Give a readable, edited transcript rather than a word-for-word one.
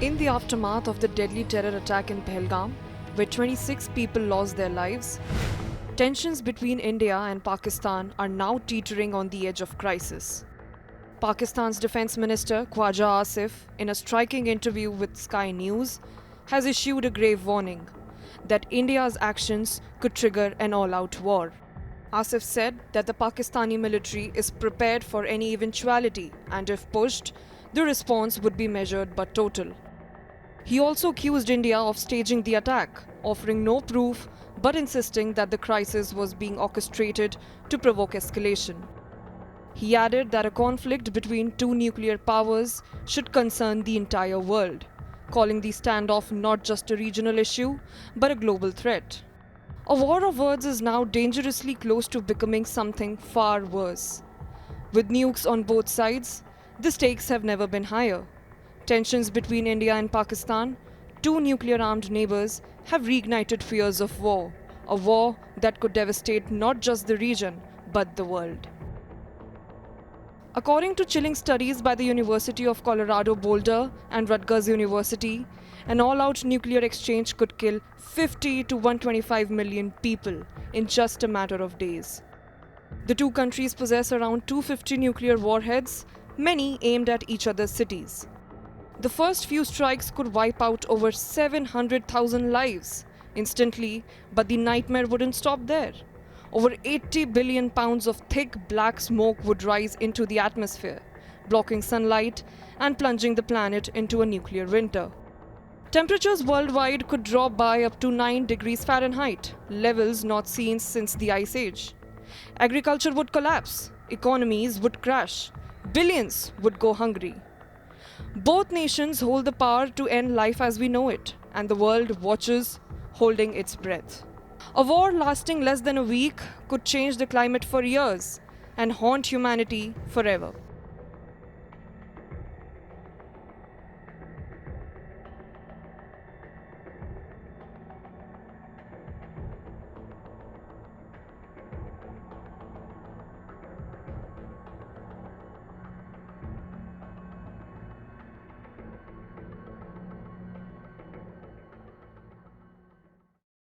In the aftermath of the deadly terror attack in Pahalgam, where 26 people lost their lives, tensions between India and Pakistan are now teetering on the edge of crisis. Pakistan's Defence Minister Khwaja Asif, in a striking interview with Sky News, has issued a grave warning that India's actions could trigger an all-out war. Asif said that the Pakistani military is prepared for any eventuality and if pushed, the response would be measured but total. He also accused India of staging the attack, offering no proof but insisting that the crisis was being orchestrated to provoke escalation. He added that a conflict between two nuclear powers should concern the entire world, calling the standoff not just a regional issue but a global threat. A war of words is now dangerously close to becoming something far worse. With nukes on both sides, the stakes have never been higher. Tensions between India and Pakistan, two nuclear-armed neighbors, have reignited fears of war, a war that could devastate not just the region, but the world. According to chilling studies by the University of Colorado Boulder and Rutgers University, an all-out nuclear exchange could kill 50 to 125 million people in just a matter of days. The two countries possess around 250 nuclear warheads, many aimed at each other's cities. The first few strikes could wipe out over 700,000 lives instantly, but the nightmare wouldn't stop there. Over 80 billion pounds of thick black smoke would rise into the atmosphere, blocking sunlight and plunging the planet into a nuclear winter. Temperatures worldwide could drop by up to 9 degrees Fahrenheit, levels not seen since the Ice Age. Agriculture would collapse, economies would crash, billions would go hungry. Both nations hold the power to end life as we know it, and the world watches, holding its breath. A war lasting less than a week could change the climate for years and haunt humanity forever.